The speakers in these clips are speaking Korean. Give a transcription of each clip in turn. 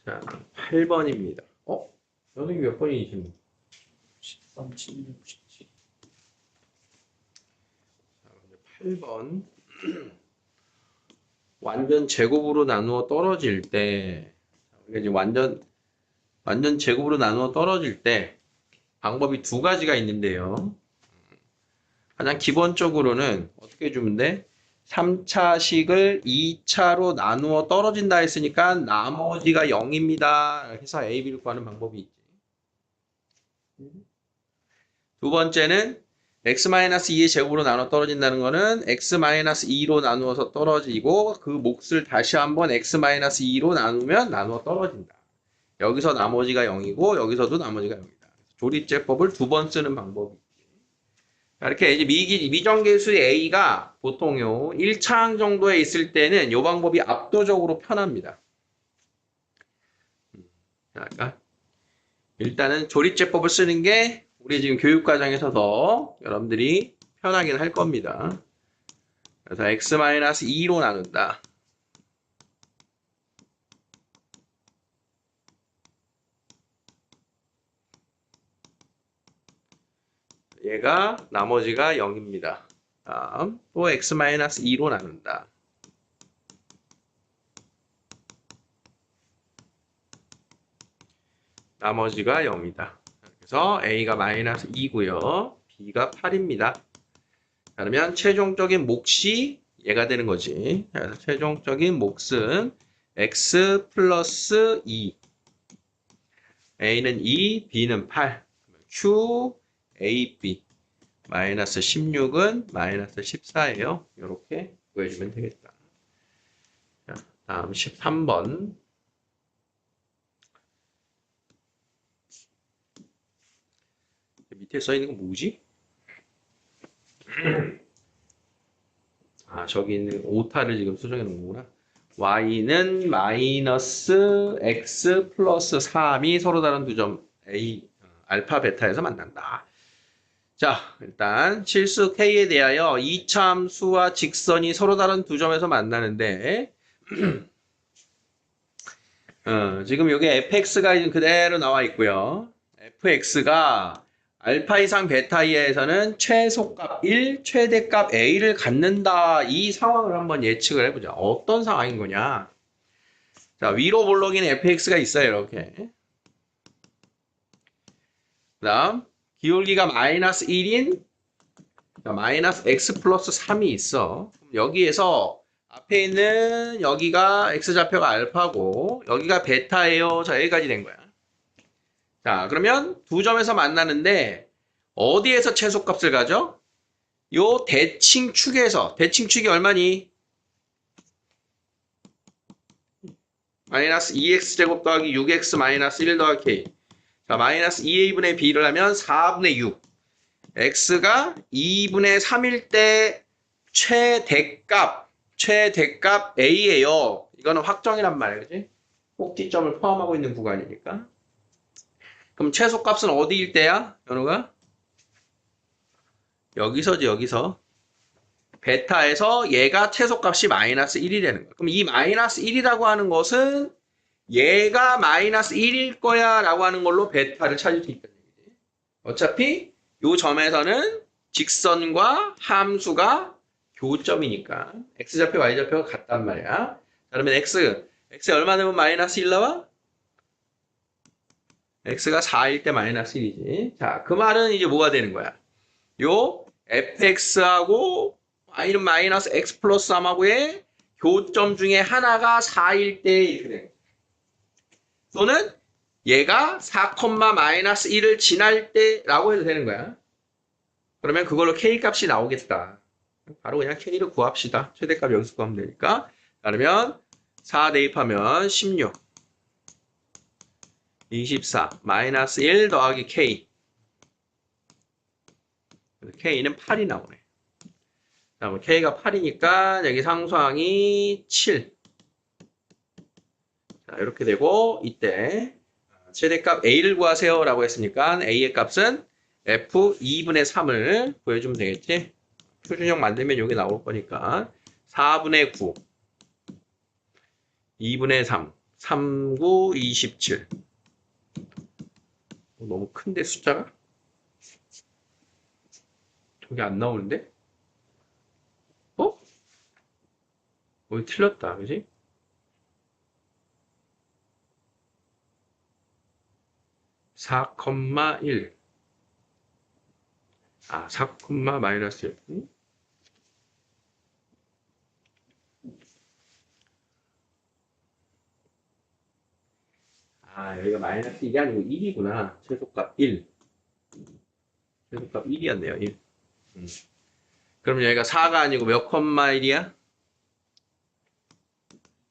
자, 8번입니다. 선생님 몇 번이신? 13, 16, 17. 자, 먼저 8번. 완전 제곱으로 나누어 떨어질 때, 우리가 이제 완전 제곱으로 나누어 떨어질 때 방법이 두 가지가 있는데요. 가장 기본적으로는 어떻게 해주면 돼? 3차식을 2차로 나누어 떨어진다 했으니까 나머지가 0입니다. 해서 A, B를 구하는 방법이 있지. 두 번째는 x-2의 제곱으로 나눠 떨어진다는 거는 x-2로 나누어서 떨어지고 그 몫을 다시 한번 x-2로 나누면 나누어 떨어진다. 여기서 나머지가 0이고 여기서도 나머지가 0이다. 조립제법을 두 번 쓰는 방법이 있지. 이렇게 이제 미정계수의 A가 보통요 1차항 정도에 있을 때는 이 방법이 압도적으로 편합니다. 그러니까 일단은 조립제법을 쓰는 게 우리 지금 교육과정에서 더 여러분들이 편하긴 할 겁니다. 그래서 x-2로 나눈다. 얘가 나머지가 0입니다. 다음 또 x-2로 나눈다. 나머지가 0이다. 그래서 A가 -2고요. B가 8입니다. 그러면 최종적인 몫이 얘가 되는 거지. 그래서 최종적인 몫은 x 플러스 2. A는 2, B는 8. Q, A, B. 마이너스 16은 마이너스 14예요. 이렇게 구해주면 되겠다. 자, 다음 13번. 밑에 써있는 건 뭐지? 저기 있는 오타를 지금 수정해 놓은 거구나. y는 마이너스 x 플러스 3이 서로 다른 두 점 a 알파 베타에서 만난다. 자, 일단 실수 k에 대하여 이차함수와 직선이 서로 다른 두 점에서 만나는데 지금 여기 fx가 그대로 나와 있고요. fx가 알파 이상 베타 이하에서는 최소값 1, 최대값 a를 갖는다. 이 상황을 한번 예측을 해보자. 어떤 상황인 거냐? 자, 위로 볼록인 fx가 있어요. 이렇게. 그 다음 기울기가 마이너스 1인 마이너스 x 플러스 3이 있어. 여기에서 앞에 있는 여기가 x좌표가 알파고 여기가 베타예요. 자, 여기까지 된 거야. 자, 그러면 두 점에서 만나는데 어디에서 최소값을 가져? 요 대칭축에서. 대칭축이 얼마니? 마이너스 2x제곱 더하기 6x 마이너스 1 더하기 k. 자, 마이너스 2a분의 b를 하면 4분의 6. x가 2분의 3일 때 최대값 a예요. 이거는 확정이란 말이야, 그지? 꼭지점을 포함하고 있는 구간이니까. 그럼 최소값은 어디일 때야, 연우가? 여기서지, 여기서. 베타에서 얘가 최소값이 마이너스 1이 되는 거야. 그럼 이 마이너스 1이라고 하는 것은 얘가 마이너스 1일 거야 라고 하는 걸로 베타를 찾을 수 있다는 얘기지. 어차피 이 점에서는 직선과 함수가 교점이니까 x좌표, y좌표가 같단 말이야. 자, 그러면 x 얼마 되면 마이너스 1 나와? x가 4일 때 마이너스 1이지. 자, 그 말은 이제 뭐가 되는 거야? 요 fx하고 y는 마이너스 x 플러스 3하고의 교점 중에 하나가 4일 때 이렇게 되는 거야. 또는 얘가 4, 마이너스 1을 지날 때라고 해도 되는 거야. 그러면 그걸로 k 값이 나오겠다. 바로 그냥 k를 구합시다. 최대값 여기서 구하면 되니까. 그러면 4 대입하면 16, 24, 마이너스 1 더하기 k. k는 8이 나오네. 그다음에 k가 8이니까 여기 상수항이 7. 자, 이렇게 되고 이때 최대값 a를 구하세요 라고 했으니까 a의 값은 f 2분의 3을 구해주면 되겠지. 표준형 만들면 여기 나올 거니까 4분의 9 2분의 3 3, 9, 27. 너무 큰데 숫자가? 저게 안 나오는데? 어? 어디 틀렸다, 그지? (4, 1) 아, 4, 마이너스 1. 응? 아, 여기가 마이너스 1이 아니고 1이구나. 최소값 1. 최소값 1이었네요, 1. 그럼 여기가 4가 아니고 몇 컴마 1이야?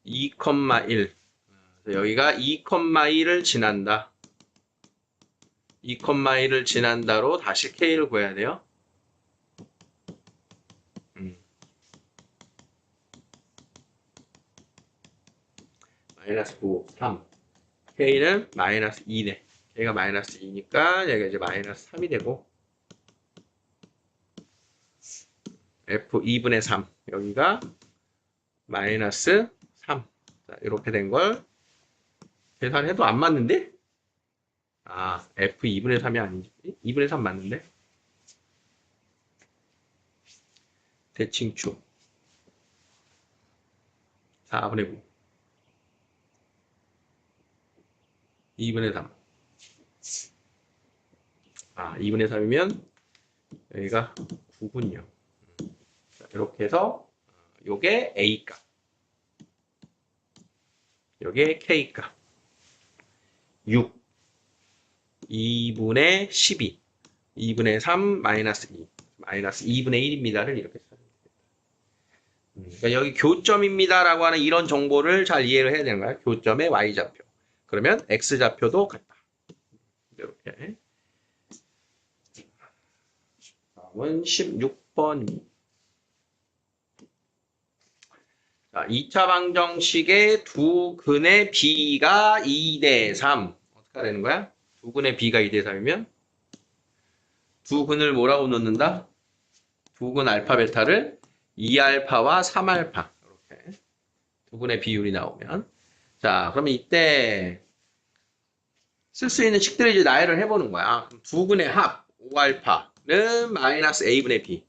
2,1. 여기가 2,1을 지난다. 2,1을 지난다로 다시 K를 구해야 돼요. 마이너스 9, 3. K는 마이너스 2네. K가 마이너스 2니까 여기가 이제 마이너스 3이 되고 F 2분의 3. 여기가 마이너스 3. 자, 이렇게 된 걸 계산해도 안 맞는데? 아, F 2분의 3이 아니지. 2분의 3 맞는데? 대칭축 4분의 9. 2분의 3. 아, 2분의 3이면 여기가 9군요. 자, 이렇게 해서 요게 A값. 요게 K값. 6. 2분의 12. 2분의 3 마이너스 2. 마이너스 2분의 1입니다를 이렇게 써요. 그러니까 여기 교점입니다라고 하는 이런 정보를 잘 이해를 해야 되는 거야. 교점의 Y좌표. 그러면 X좌표도 같다. 이렇게. 다음은 16번. 자, 2차 방정식의 두 근의 B가 2대 3. 어떻게 되는 거야? 두 근의 B가 2대 3이면 두 근을 뭐라고 놓는다? 두 근 알파 베타를 2알파와 3알파. 이렇게. 두 근의 비율이 나오면. 자, 그러면 이때 쓸 수 있는 식들을 이제 나열을 해보는 거야. 두 근의 합, 5알파는 마이너스 A분의 B.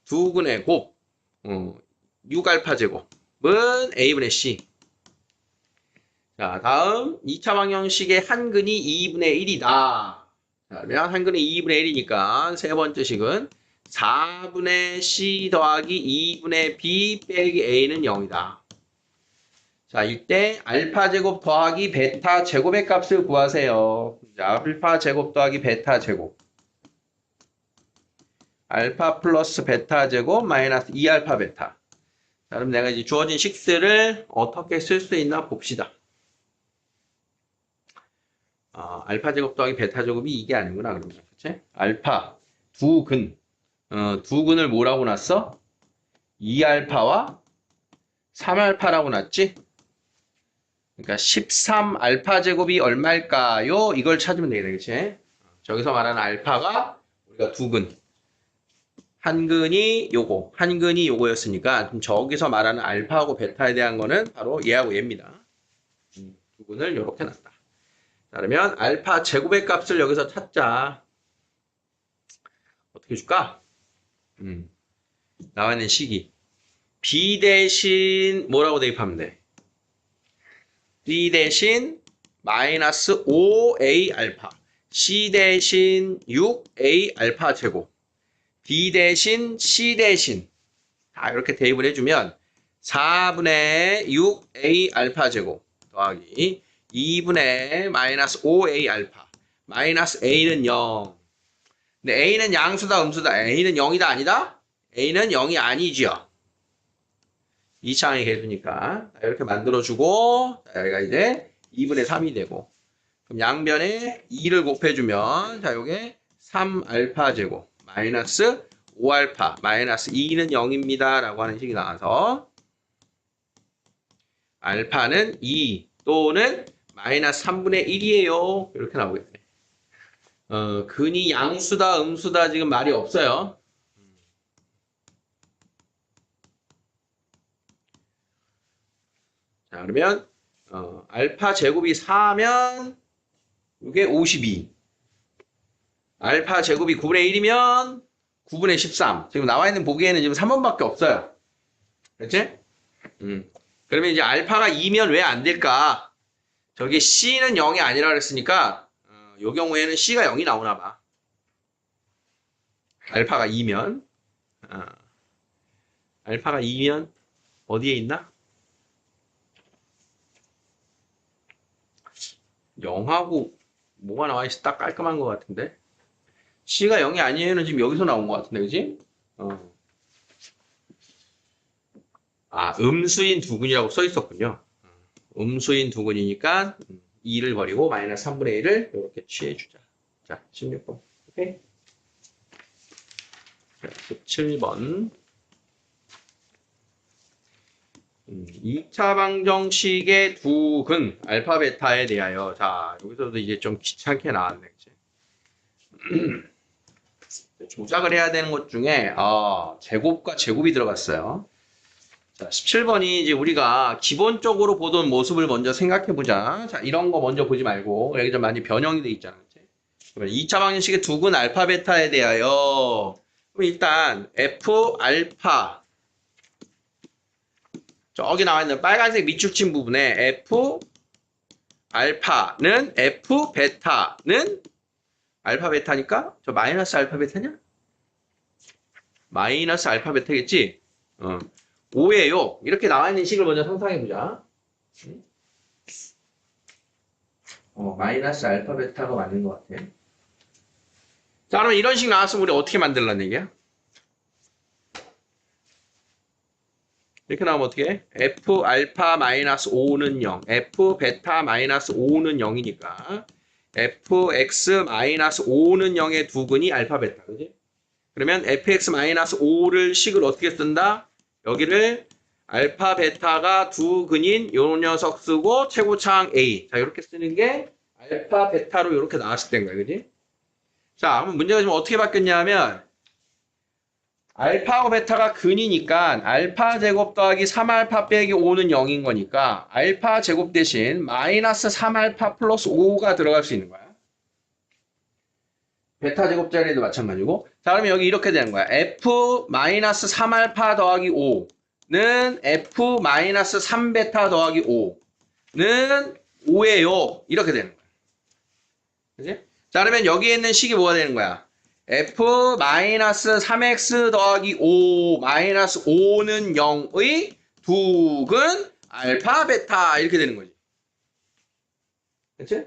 두 근의 곱, 6알파 제곱은 A분의 C. 자, 다음 2차 방정식의 한 근이 2분의 1이다. 자, 그러면 한 근이 2분의 1이니까 세 번째 식은 4분의 C 더하기 2분의 B 빼기 A는 0이다. 자, 이때 알파 제곱 더하기 베타 제곱의 값을 구하세요. 자, 알파 제곱 더하기 베타 제곱. 알파 플러스 베타 제곱 마이너스 2알파 베타. 자, 그럼 내가 이제 주어진 식들을 어떻게 쓸 수 있나 봅시다. 알파 제곱 더하기 베타 제곱이 이게 아니구나, 그러면. 그치? 알파, 두 근. 두 근을 뭐라고 놨어? 2알파와 3알파라고 놨지? 그러니까 13알파 제곱이 얼마일까요? 이걸 찾으면 되겠네, 그치? 저기서 말하는 알파가 우리가 두 근. 한 근이 요거, 한 근이 요거였으니까 그럼 저기서 말하는 알파하고 베타에 대한 거는 바로 얘하고 얘입니다. 두 근을 이렇게 놨다. 자, 그러면 알파 제곱의 값을 여기서 찾자. 어떻게 줄까? 나와 있는 식이 B 대신 뭐라고 대입하면 돼? B 대신 마이너스 5A 알파, C 대신 6A 알파 제곱, D 대신 C 대신 다 이렇게 대입을 해주면 4분의 6A 알파 제곱 더하기 2분의 마이너스 5A 알파 마이너스 A는 0. 근데 A는 양수다 음수다? A는 0이다 아니다? A는 0이 아니지요. 2차항의 개수니까 이렇게 만들어주고 여기가 이제 2분의 3이 되고 그럼 양변에 2를 곱해주면 자 요게 3알파 제곱 마이너스 5알파 마이너스 2는 0입니다 라고 하는 식이 나와서 알파는 2 또는 마이너스 3분의 1이에요 이렇게 나오겠네. 근이 양수다 음수다 지금 말이 없어요. 자, 그러면 알파 제곱이 4면 이게 52. 알파 제곱이 9분의 1이면 9분의 13. 지금 나와 있는 보기에는 지금 3번밖에 없어요. 그렇지? 그러면 이제 알파가 2면 왜 안 될까? 저기 C는 0이 아니라 그랬으니까 이 경우에는 C가 0이 나오나 봐. 알파가 2면 알파가 2면 어디에 있나? 0하고 뭐가 나와 있어? 딱 깔끔한 것 같은데. C가 0이 아니에는 지금 여기서 나온 것 같은데, 그지? 음수인 두근이라고 써 있었군요. 음수인 두근이니까 2를 버리고 마이너스 3분의 1을 이렇게 취해주자. 자, 16번. 오케이? 자, 17번. 2차 방정식의 두근, 알파, 베타에 대하여. 자, 여기서도 이제 좀 귀찮게 나왔네. 그치? 조작을 해야 되는 것 중에, 제곱과 제곱이 들어갔어요. 자, 17번이 이제 우리가 기본적으로 보던 모습을 먼저 생각해 보자. 자, 이런 거 먼저 보지 말고, 여기 좀 많이 변형이 돼 있잖아. 그치? 그러면 2차 방정식의 두근, 알파, 베타에 대하여. 그럼 일단, F, 알파. 저기 나와 있는 빨간색 밑줄 친 부분에 F 알파는 F 베타는 알파 베타니까 저 마이너스 알파 베타냐? 마이너스 알파 베타겠지? 5예요. 이렇게 나와 있는 식을 먼저 상상해 보자. 마이너스 알파 베타가 맞는 것 같아. 자, 그러면 이런 식 나왔으면 우리 어떻게 만들라는 얘기야? 이렇게 나오면 어떻게 해? F 알파 마이너스 5는 0, F 베타 마이너스 5는 0이니까 Fx 마이너스 5는 0의 두근이 알파 베타, 그지? 그러면 Fx 마이너스 5를 식을 어떻게 쓴다? 여기를 알파 베타가 두근인 요 녀석 쓰고 최고차항 A. 자, 이렇게 쓰는 게 알파 베타로 이렇게 나왔을 때인 거야, 그지? 자, 그럼 문제가 지금 어떻게 바뀌었냐면 알파하고 베타가 근이니까 알파 제곱 더하기 3알파 빼기 5는 0인 거니까 알파 제곱 대신 마이너스 3알파 플러스 5가 들어갈 수 있는 거야. 베타 제곱 자리에도 마찬가지고. 자, 그러면 여기 이렇게 되는 거야. F 마이너스 3알파 더하기 5는 F 마이너스 3베타 더하기 5는 5예요. 이렇게 되는 거야. 그치? 자, 그러면 여기에 있는 식이 뭐가 되는 거야? F 마이너스 3x 더하기 5 마이너스 5는 0의 두근 알파 베타 이렇게 되는 거지. 그치?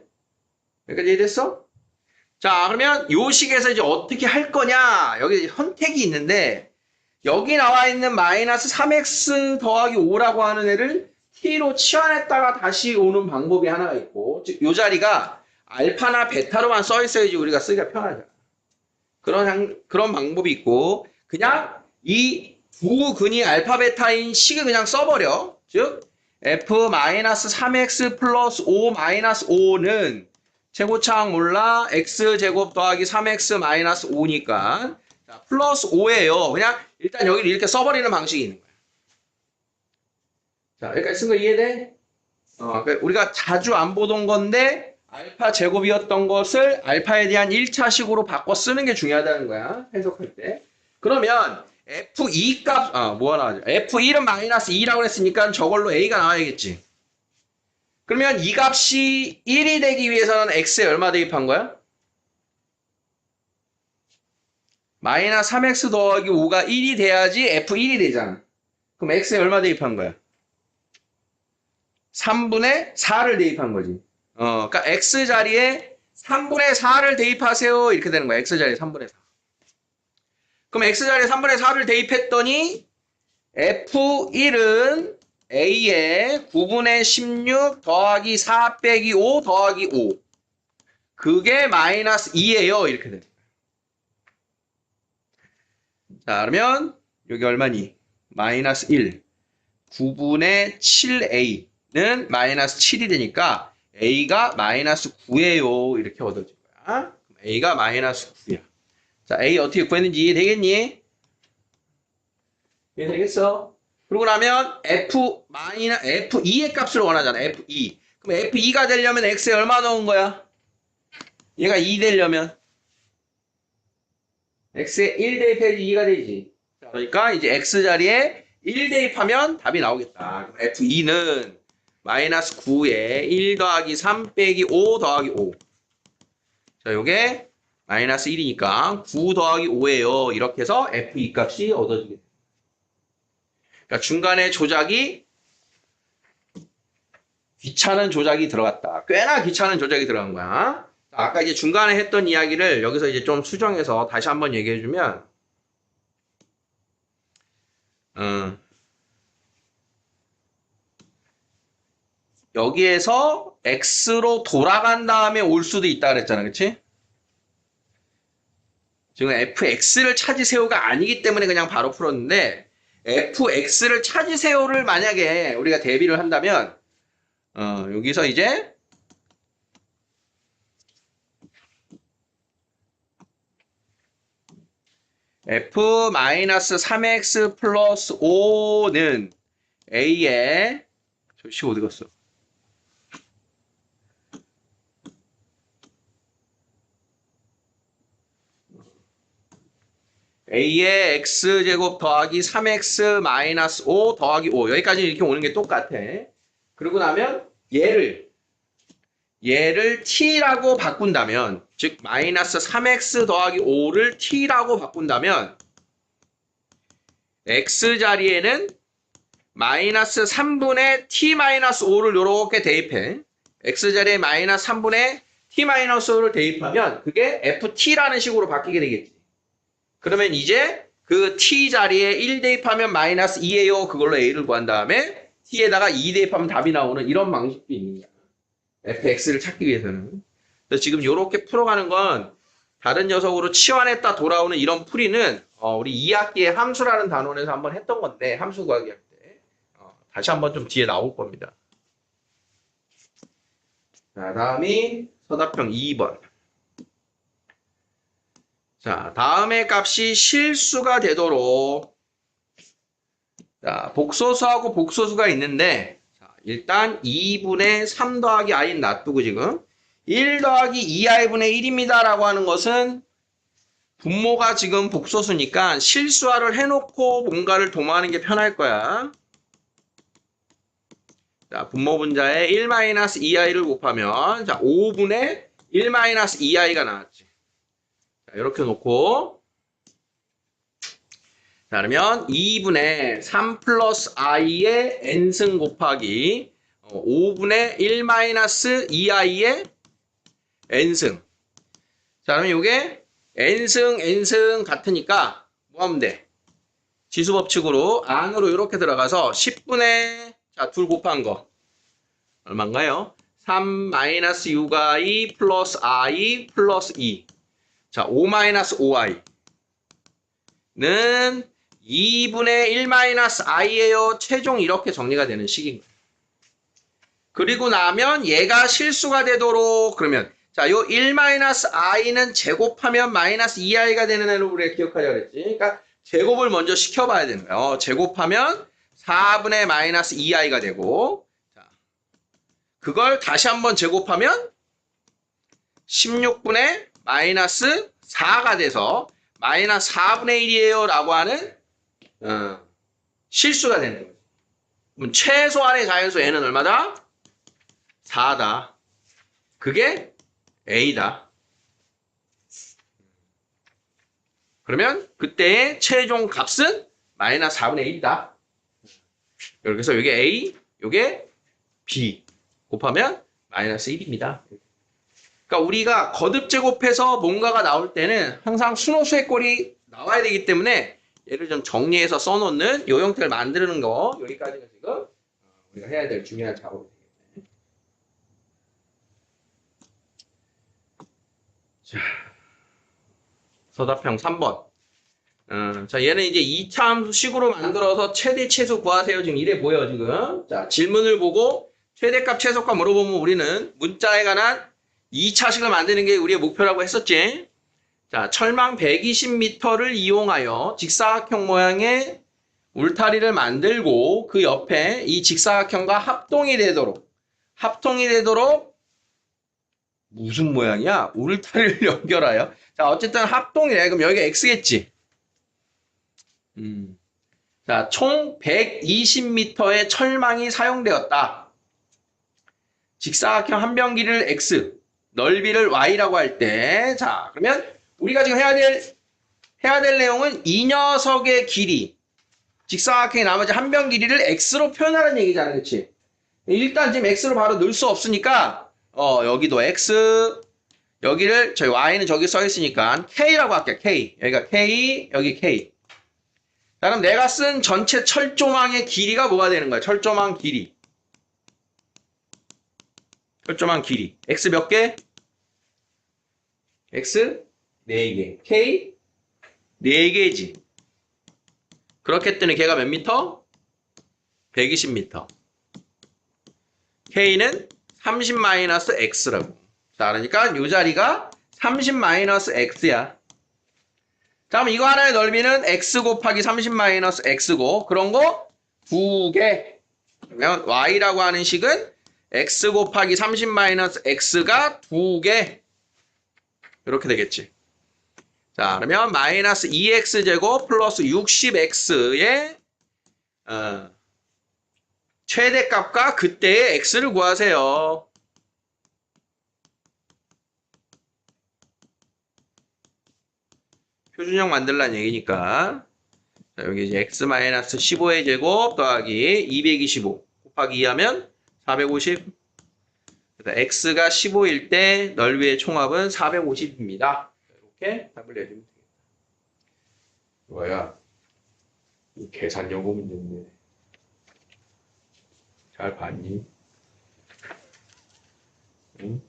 여기까지 이해됐어? 자, 그러면 요 식에서 이제 어떻게 할 거냐? 여기 선택이 있는데 여기 나와 있는 마이너스 3x 더하기 5라고 하는 애를 t로 치환했다가 다시 오는 방법이 하나가 있고, 즉 요 자리가 알파나 베타로만 써 있어야지 우리가 쓰기가 편하잖아. 그런 방법이 있고, 그냥 이 두 근이 알파 베타인 식을 그냥 써버려. 즉 f-3x 플러스 5 마이너스 5는 최고차항 몰라 x제곱 더하기 3x 마이너스 5니까 자, 플러스 5예요. 그냥 일단 여기를 이렇게 써버리는 방식이 있는 거야. 자, 여기까지 쓴 거 이해돼? 그러니까 우리가 자주 안 보던 건데 알파 제곱이었던 것을 알파에 대한 1차식으로 바꿔 쓰는 게 중요하다는 거야. 해석할 때. 그러면 F2 값, 뭐가 나와야죠? F1은 마이너스 2라고 했으니까 저걸로 A가 나와야겠지. 그러면 이 값이 1이 되기 위해서는 X에 얼마 대입한 거야? 마이너스 3X 더하기 5가 1이 돼야지 F1이 되잖아. 그럼 X에 얼마 대입한 거야? 3분의 4를 대입한 거지. 그러니까 X 자리에 3분의 4를 대입하세요. 이렇게 되는 거야. X 자리에 3분의 4. 그럼 X 자리에 3분의 4를 대입했더니 F1은 A에 9분의 16 더하기 4 빼기 5 더하기 5. 그게 마이너스 2예요. 이렇게 되는 거야. 자, 그러면 여기 얼마니? 마이너스 1. 9분의 7A는 마이너스 7이 되니까 A가 마이너스 9예요. 이렇게 얻어질 거야. A가 마이너스 9야. 자, A 어떻게 구했는지 이해되겠니? 이해되겠어? 그러고 나면 F2의 값을 원하잖아. F2. 그럼 F2가 되려면 X에 얼마 넣은 거야? 얘가 2 되려면 X에 1 대입해야지 2가 되지. 그러니까 이제 X 자리에 1 대입하면 답이 나오겠다. F2는 마이너스 9에 1 더하기 3 빼기 5 더하기 5. 자, 요게 마이너스 1이니까 9 더하기 5예요. 이렇게 해서 F2 값이 얻어지게 됩니다. 그러니까 중간에 귀찮은 조작이 들어갔다. 꽤나 귀찮은 조작이 들어간 거야. 아까 이제 중간에 했던 이야기를 여기서 이제 좀 수정해서 다시 한번 얘기해주면, 여기에서 X로 돌아간 다음에 올 수도 있다 그랬잖아. 그치? 지금 fx를 찾으세요가 아니기 때문에 그냥 바로 풀었는데, fx를 찾으세요를 만약에 우리가 대비를 한다면, 여기서 이제 f-3x 플러스 5는 a의 저씨 어디 갔어? a의 x제곱 더하기 3x 마이너스 5 더하기 5 여기까지 이렇게 오는 게 똑같아. 그러고 나면 얘를 t라고 바꾼다면, 즉 마이너스 3x 더하기 5를 t라고 바꾼다면 x 자리에는 마이너스 3분의 t 마이너스 5를 이렇게 대입해. x 자리에 마이너스 3분의 t 마이너스 5를 대입하면 그게 ft라는 식으로 바뀌게 되겠지. 그러면 이제 그 t 자리에 1 대입하면 마이너스 2예요. 그걸로 a를 구한 다음에 t에다가 2 대입하면 답이 나오는 이런 방식도 있는 거야. fx를 찾기 위해서는. 그래서 지금 이렇게 풀어가는 건 다른 녀석으로 치환했다 돌아오는 이런 풀이는 우리 2학기에 함수라는 단원에서 한번 했던 건데, 함수 구하기 할 때 다시 한번 좀 뒤에 나올 겁니다. 자, 다음이 서답형 2번. 자, 다음의 값이 실수가 되도록, 자, 복소수하고 복소수가 있는데, 자, 일단 2분의 3 더하기 i는 놔두고 지금 1 더하기 2i분의 1입니다 라고 하는 것은 분모가 지금 복소수니까 실수화를 해놓고 뭔가를 도모하는 게 편할 거야. 자, 분모 분자에 1-2i를 곱하면, 자, 5분의 1-2i가 나왔지. 자, 이렇게 놓고, 자, 그러면 2분의 3 플러스 i의 n승 곱하기 5분의 1-2i의 n승. 자, 그러면 이게 n승 같으니까 뭐 하면 돼? 지수법칙으로 안으로 이렇게 들어가서 10분의, 자, 둘 곱한 거 얼마인가요? 3-6i 플러스 i 플러스 2. 자, 5-5i는 2분의 1-i예요. 최종 이렇게 정리가 되는 식인 거예요. 그리고 나면 얘가 실수가 되도록, 그러면 자, 요 1-i는 제곱하면 마이너스 2i가 되는 애로 우리가 기억하자 그랬지. 그러니까 제곱을 먼저 시켜봐야 되는 거예요. 제곱하면 4분의 마이너스 2i가 되고, 자, 그걸 다시 한번 제곱하면 16분의 마이너스 4가 돼서 마이너스 4분의 1이에요 라고 하는 실수가 되는 거예요. 그럼 최소한의 자연수 n은 얼마다? 4다. 그게 a다. 그러면 그때의 최종 값은 마이너스 4분의 1이다. 이렇게 해서 이게 a, 이게 b 곱하면 마이너스 1입니다. 그러니까 우리가 거듭 제곱해서 뭔가가 나올 때는 항상 순호수의 꼴이 나와야 되기 때문에 얘를 좀 정리해서 써놓는 이 형태를 만드는 거, 여기까지가 지금 우리가 해야 될 중요한 작업입니다. 자, 서답형 3번. 자, 얘는 이제 2차 함수식으로 만들어서 최대 최소 구하세요. 지금 이래 보여, 지금. 자, 질문을 보고 최대값, 최소값 물어보면 우리는 문자에 관한 2차식을 만드는 게 우리의 목표라고 했었지. 자, 철망 120m를 이용하여 직사각형 모양의 울타리를 만들고 그 옆에 이 직사각형과 합동이 되도록 무슨 모양이야? 울타리를 연결하여. 자, 어쨌든 합동이래. 그럼 여기가 x겠지. 자, 총 120m의 철망이 사용되었다. 직사각형 한 변 길이를 x, 넓이를 y라고 할 때, 자, 그러면 우리가 지금 해야 될 내용은 이 녀석의 길이, 직사각형의 나머지 한 변 길이를 x로 표현하는 얘기잖아, 그렇지? 일단 지금 x로 바로 넣을 수 없으니까, 여기도 x, 여기를 저희 y는 저기 써 있으니까 k라고 할게요. k. 여기가 k, 여기 k. 자, 그럼 내가 쓴 전체 철조망의 길이가 뭐가 되는 거야? 철조망 길이. x 몇 개? x 4개. k 4개지. 그렇게 했더니 걔가 몇 미터? 120m. k는 30-x라고. 자, 그러니까 이 자리가 30-x야. 자, 그럼 이거 하나의 넓이는 x 곱하기 30-x고 그런 거 2개. 그러면 y라고 하는 식은 x 곱하기 30-x가 2개. 이렇게 되겠지. 자, 그러면 마이너스 2x제곱 플러스 60x의 최대값과 그때의 x를 구하세요. 표준형 만들라는 얘기니까. 자, 여기 이제 x-15의 제곱 더하기 225 곱하기 2 하면 450. x가 15일 때 넓이의 총합은 450입니다. 이렇게 답을 내주면 되겠다. 뭐야? 이 계산 연구 문제인데. 잘 봤니? 응?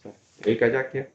자, 여기까지 할게요.